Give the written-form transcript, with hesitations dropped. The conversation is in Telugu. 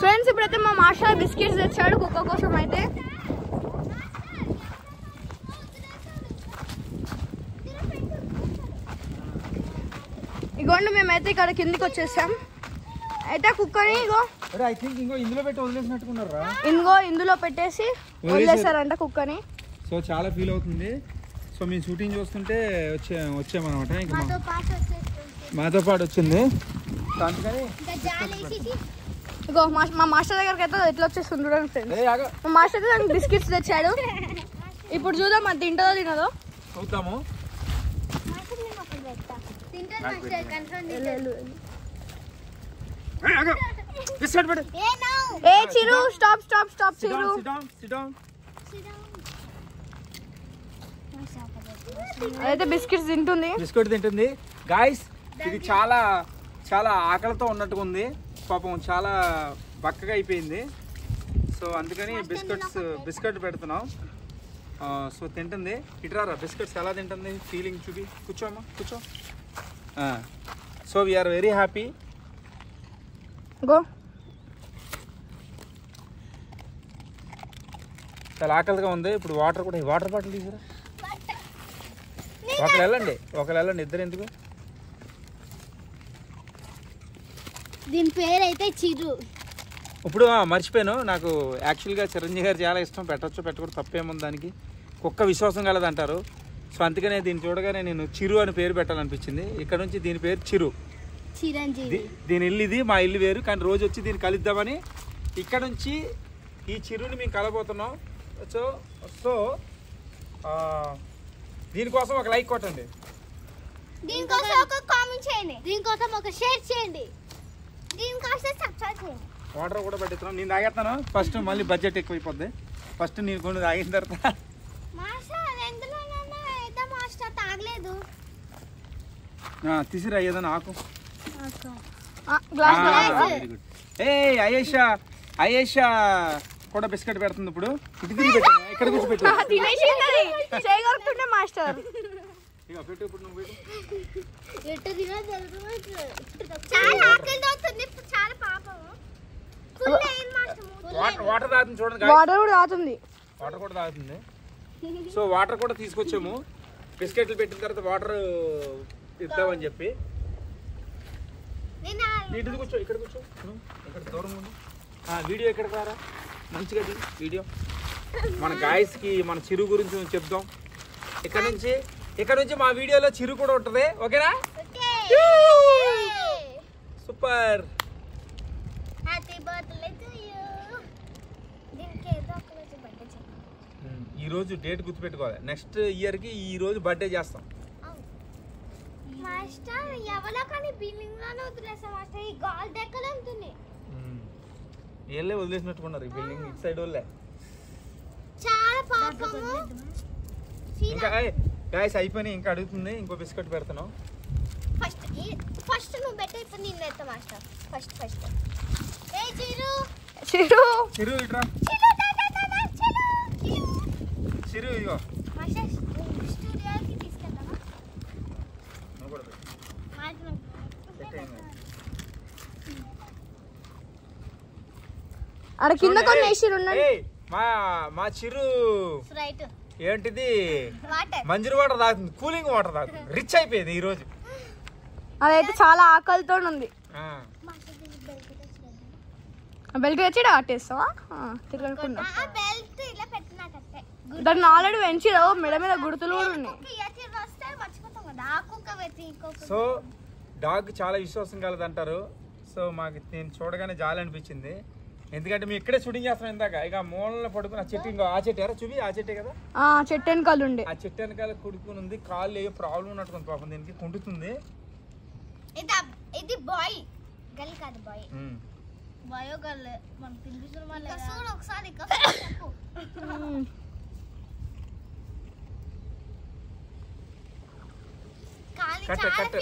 ఫ్రెండ్స్ ఇప్పుడైతే మా మాస్టర్ బిస్కెట్స్ తెచ్చాడు కుక్క కోసం అయితే. ఇగోండి మేమైతే ఇక్కడ కిందికి వచ్చేసాం. అయితే కుక్కని ఇందులో పెట్టేసి వదిలేసారంట కుక్కని. సో చాలా ఫీల్ అవుతుంది. సో మేము షూటింగ్ చూస్తుంటే వచ్చామన్నమాట. ఇంకా మాతో పాటు వచ్చింది. ఇగో మా మాస్టర్ దగ్గరికి అయితే ఎట్లా వచ్చేస్తుంది చూడండి ఫ్రెండ్స్. మా మాస్టర్ అయితే దానికి బిస్కెట్స్ తెచ్చాడు. ఇప్పుడు చూద్దాం అది తింటుందో తినదో చూద్దాము. ఏ చిరు స్టాప్ స్టాప్ స్టాప్ చిరు. అయితే బిస్కెట్స్ తింటుంది గాయ్స్. ఇది చాలా చాలా ఆకలితో ఉన్నట్టుగా ఉంది పాపం, చాలా బక్కగా అయిపోయింది. సో అందుకని బిస్కెట్ పెడుతున్నాం. సో తింటుంది. ఇట్రారా బిస్కెట్స్ ఎలా తింటుంది ఫీలింగ్ చూపి. కూర్చోమ్మా కూర్చో. So we are very happy. Go. చాలా ఆకలిగా ఉంది. ఇప్పుడు వాటర్ బాటిల్ తీసుకురా. ఒకరు వెళ్ళండి ఇద్దరు ఎందుకు. దీని పేరు అయితే చిరు. ఇప్పుడు మర్చిపోయాను, నాకు యాక్చువల్గా చిరంజీవి గారు చాలా ఇష్టం. పెట్టచ్చు పెట్టకూడదు తప్పేముంది దానికి. కుక్క విశ్వాసం కలదంటారు. సో అందుకనే దీన్ని చూడగానే నేను చిరు అని పేరు పెట్టాలనిపించింది. ఇక్కడ నుంచి దీని పేరు చిరు. దీని ఇల్లు ఇది, మా ఇల్లు వేరు. కానీ రోజు వచ్చి దీన్ని కలుద్దామని ఇక్కడ నుంచి ఈ చిరుని మేము కలబోతున్నాం. సో దీనికోసం ఒక లైక్ కొట్టండి, దీనికోసం ఒక కామెంట్ చేయండి, దీనికోసం ఒక షేర్ చేయండి, దీనికోసం సబ్స్క్రైబ్ చేయండి. వాటర్ కూడా పట్టిస్తున్నాం. నేను తాగేస్తాను ఫస్ట్, మళ్ళీ బడ్జెట్ ఎక్కువైపోద్ది. ఫస్ట్ నేను కొన్ని తాగిన తర్వాత తీసిరా ఏదన్నా ఆకు. Very good. అయేషా కూడా బిస్కెట్ పెడుతుంది. ఇప్పుడు ఇటు తిరిగి పెట్టాను, ఇక్కడ కూర్చోబెట్టు. పెట్టు ఇప్పుడు నువ్వు వాటర్ తాగుతుంది చూడండి. వాటర్ కూడా తాగుతుంది. సో వాటర్ కూడా తీసుకొచ్చాము. బిస్కెట్లు పెట్టిన తర్వాత వాటర్ ఇద్దామని చెప్పి. ఇటు కూర్చో, ఇక్కడ కూర్చో, ఇక్కడ దూరం ఉంది. వీడియో ఎక్కడికి రారా, మంచిగా వీడియో. మన గాయస్కి మన చిరు గురించి చెప్దాం. ఇక్కడ నుంచి మా వీడియోలో చిరు కూడా ఉంటుంది. ఓకేనా? సూపర్. ఈ రోజు డేట్ గుర్తుపెట్టుకోవాలి. నెక్స్ట్ ఇయర్ కి ఈ రోజు బర్త్డే చేస్తాం. వీళ్ళే వదిలేసినట్టుకున్నారు ఈ బిల్డింగ్. ఇటు సైడ్ వాళ్ళే. ఇంకా గాయస్ అయిపోయి ఇంకా అడుగుతుంది. ఇంకో బిస్కెట్ పెడుతున్నాం. ఫస్ట్ నువ్వు పెట్టే, ఇప్పుడు నేను పెడతా మాస్టర్. ఫస్ట్ చిరు ఇట్రా. చిరు ఇగో స్టూడియోకి తీసుకెళ్తామా? అక్కడ కింద కొన్ని వేసిరు. మా చిరు ఏంటిది మంజూరు వాటర్ తాగుతుంది, కూలింగ్ వాటర్ తాగుతుంది. రిచ్ అయిపోయింది ఈ రోజు. అదైతే చాలా ఆకలితో ఉంది. బెల్ట్ తెచ్చి ఆటేస్తావా? తిరగకుండా దాన్ని ఆల్రెడీ పెంచిరావు. మెడ మీద గుర్తులు కూడా ఉన్నాయి. సో డాగ్ చాలా విశ్వాసం కలదంటారు. సో మాకు నేను చూడగానే జాలి అనిపించింది. ఎందుకంటే మేము ఇక్కడే షూటింగ్ చేస్తున్నాం. ఇందాక ఇక మూలలో పడుకుని ఆ చెట్టు, ఆ చెట్టు ఎరా చూపి. ఆ చెట్టే కదా, చెట్టు వెనకాల ఉండే. ఆ చెట్టు వెనకాల కుడుకుని ఉంది. కాళ్ళు ఏ ప్రాబ్లం ఉన్నట్టుకుంది పాపం, దీనికి కుంటుతుంది. ఇది బాయ్ గల్ కాదు, బాయ్ బాయో గల్. మనం తింటున్నాం ఒకసారి. కట్ట